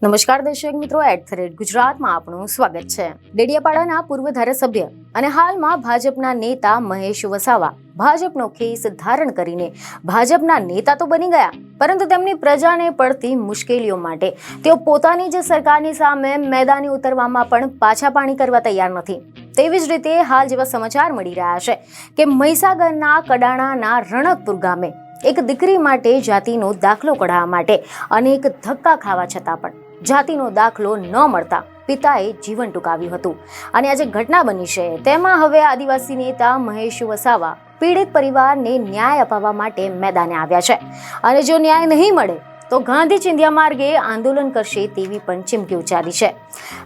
નમસ્કાર દર્શક મિત્રો, @ગુજરાતમાં આપનું સ્વાગત છે। ડેડિયાપાડાના પૂર્વ ધારાસભ્ય અને હાલમાં ભાજપના નેતા મહેશ વસાવા ભાજપનો ખેસ ધારણ કરીને ભાજપના નેતા તો બની ગયા, પરંતુ તેમની પ્રજાને પડતી મુશ્કેલીઓ માટે તેઓ પોતાની જ સરકારની સામે મેદાને ઉતરવામાં પણ પાછા પાણી કરવા તૈયાર નથી। તેવી જ રીતે હાલ જેવા સમાચાર મળી રહ્યા છે કે મહીસાગરના કડાણાના રણકપુર ગામે એક દીકરી માટે જાતિનો દાખલો કઢાવવા માટે અનેક ધક્કા ખાવા છતાં પણ જાતિનો દાખલો ન મળતા પિતાએ જીવન ટૂંકાવ્યું હતું। અને આજે ઘટના બની છે તેમાં હવે આદિવાસી નેતા મહેશ વસાવા પીડિત પરિવારને ન્યાય અપાવવા માટે મેદાને આવ્યા છે અને જો ન્યાય નહીં મળે તો ગાંધી ચિંધ્યા માર્ગે આંદોલન કરશે તેવી પણ ચીમકી ઉચ્ચારી છે।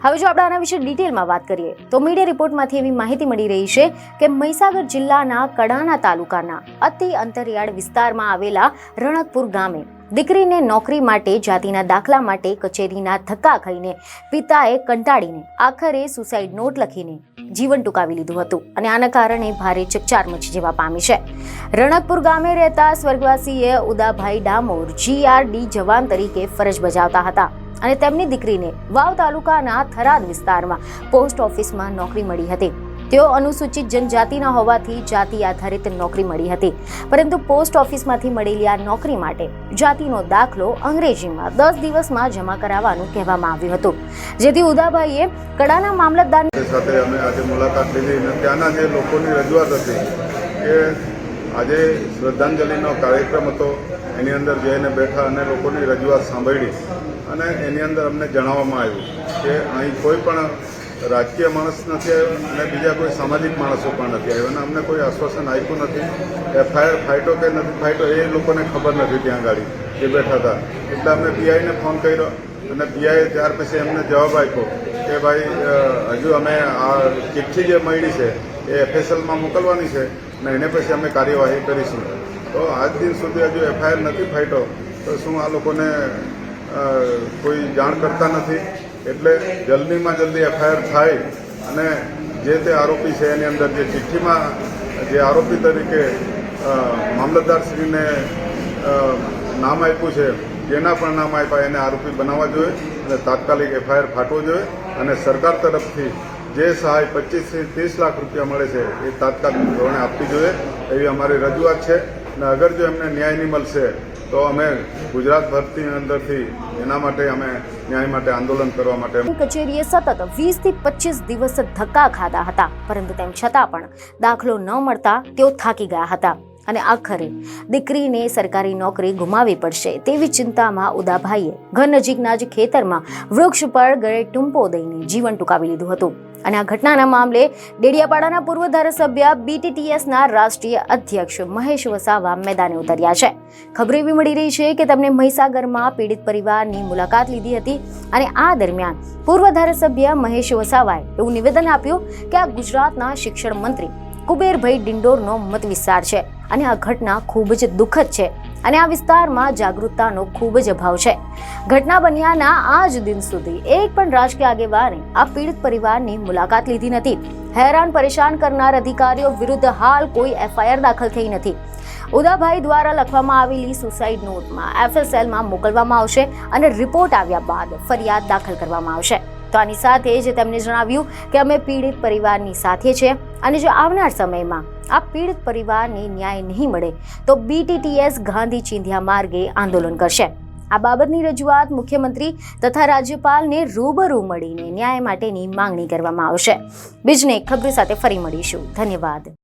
હવે જો આપણે આના વિશે ડિટેલમાં વાત કરીએ તો મીડિયા રિપોર્ટમાંથી એવી માહિતી મળી રહી છે કે મહીસાગર જિલ્લાના કડાણા તાલુકાના અતિ અંતરિયાળ વિસ્તારમાં આવેલા રણકપુર ગામે દીકરીને નોકરી માટે જાતિના દાખલા માટે કચેરીના ધક્કા ખાઈને પિતાએ કંટાળીને આખરે સુસાઇડ નોટ લખીને જીવન ટૂંકાવી લીધું હતું અને આના કારણે ભારે ચકચાર મચી જવા પામી છે। રણકપુર ગામે રહેતા સ્વર્ગવાસીએ ઉદાભાઈ ડામોર GRD જવાન તરીકે ફરજ બજાવતા હતા અને તેમની દીકરીને વાવ તાલુકાના થરાદ વિસ્તારમાં પોસ્ટ ઓફિસમાં નોકરી મળી હતી। તેઓ અનુસૂચિત જનજાતિના હોવાથી જાતિ આધારિત નોકરી મળી હતી, પરંતુ પોસ્ટ ઓફિસમાંથી મળેલી આ નોકરી માટે જાતિનો દાખલો અંગ્રેજીમાં 10 દિવસમાં જમા કરાવવાનું કહેવામાં આવ્યું હતું, જેથી ઉદાભાઈએ કડાના મામલતદાર સાથે અમે આજે મુલાકાત લીધી અને ત્યાંના જે લોકોની રજૂઆત હતી કે આજે શ્રદ્ધાંજલિનો કાર્યક્રમ હતો, એની અંદર જઈને બેઠા અને લોકોની રજૂઆત સાંભળી અને એની અંદર અમને જણાવવામાં આવ્યું કે અહીં કોઈ પણ રાજકીય માણસ નથી આવ્યો અને બીજા કોઈ સામાજિક માણસો પણ નથી આવ્યો અને અમને કોઈ આશ્વાસન આપ્યું નથી। FIR ફાઇટો કે નથી ફાઇટો એ લોકોને ખબર નથી ત્યાં ગાડી જે બેઠા હતા, એટલે અમે PIને ફોન કર્યો અને PIએ ત્યાર પછી એમને જવાબ આપ્યો કે ભાઈ હજુ અમે આ ચિઠ્ઠી જે મળી છે એ FSLમાં મોકલવાની છે અને એને પછી અમે કાર્યવાહી કરીશું। તો આજ દિન સુધી હજુ FIR નથી ફાઇટો, તો શું આ લોકોને કોઈ જાણ કરતા નથી? એટલે જલ્દીમાં જલ્દી FIR થાય અને જે તે આરોપી છે એની અંદર જે ચિઠ્ઠીમાં જે આરોપી તરીકે મામલતદારશ્રીને નામ આપ્યું છે, જેના પણ નામ આપ્યા એને આરોપી બનાવવા જોઈએ અને તાત્કાલિક FIR ફાટવો જોઈએ અને સરકાર તરફથી જે સહાય 25 થી 30 લાખ રૂપિયા મળે છે એ તાત્કાલિક ધોરણે આપવી જોઈએ એવી અમારી રજૂઆત છે। અને અગર જો એમને ન્યાય નહીં મળશે તો અમે ગુજરાતભરની અંદરથી એના માટે અમે ન્યાય માટે આંદોલન કરવા માટે કચેરીએ સતત 20 થી 25 દિવસ ધક્કા ખાધા હતા, પરંતુ તેમ છતાં પણ દાખલો ન મળતા તેઓ થાકી ગયા હતા અને આખરે દીકરીને સરકારી નોકરી ગુમાવવી પડશે તેવી ચિંતામાં ઉદાભાઈએ ઘર નજીકના જ ખેતરમાં વૃક્ષ પર ગળે ટૂંપો દઈને જીવન ટૂંકાવી લીધું હતું। અને આ ઘટનાના મામલે ડેડિયાપાડાના પૂર્વ ધારાસભ્ય BTTSના રાષ્ટ્રીય અધ્યક્ષ મહેશ વસાવા મેદાને ઉતર્યા છે। ખબર એવી મળી રહી છે કે તેમણે મહીસાગરમાં પીડિત પરિવારની મુલાકાત લીધી હતી અને આ દરમિયાન પૂર્વ ધારાસભ્ય મહેશ વસાવાએ એવું નિવેદન આપ્યું કે આ ગુજરાતના શિક્ષણ મંત્રી કુબેરભાઈ ડિંડોરનો મત વિસ્તાર છે અને આ ઘટના ખૂબ જ દુઃખદ છે અને આ વિસ્તારમાં જાગૃતતાનો ખૂબ જ અભાવ છે। ઘટના બન્યાના આજ દિન સુધી એક પણ રાજકીય આગેવાને આ પીડિત પરિવારની મુલાકાત લીધી નથી। હેરાન પરેશાન કરનાર અધિકારીઓ વિરુદ્ધ હાલ કોઈ FIR દાખલ થઈ નથી। ઉદાભાઈ દ્વારા લખવામાં આવેલી સુસાઇડ નોટમાં FSLમાં મોકલવામાં આવશે અને રિપોર્ટ આવ્યા બાદ ફરિયાદ દાખલ કરવામાં આવશે। તો આની સાથે જ તેમણે જણાવ્યું કે અમે પીડિત પરિવારની સાથે છે અને જો આવનાર સમયમાં આ પીડિત પરિવારને ન્યાય નહીં મળે તો BTTS ગાંધી ચિંધ્યા માર્ગે આંદોલન કરશે। આ બાબતની રજૂઆત મુખ્યમંત્રી તથા રાજ્યપાલને રૂબરૂ મળીને ન્યાય માટેની માંગણી કરવામાં આવશે। બીજને ખબર સાથે ફરી મળીશું। ધન્યવાદ।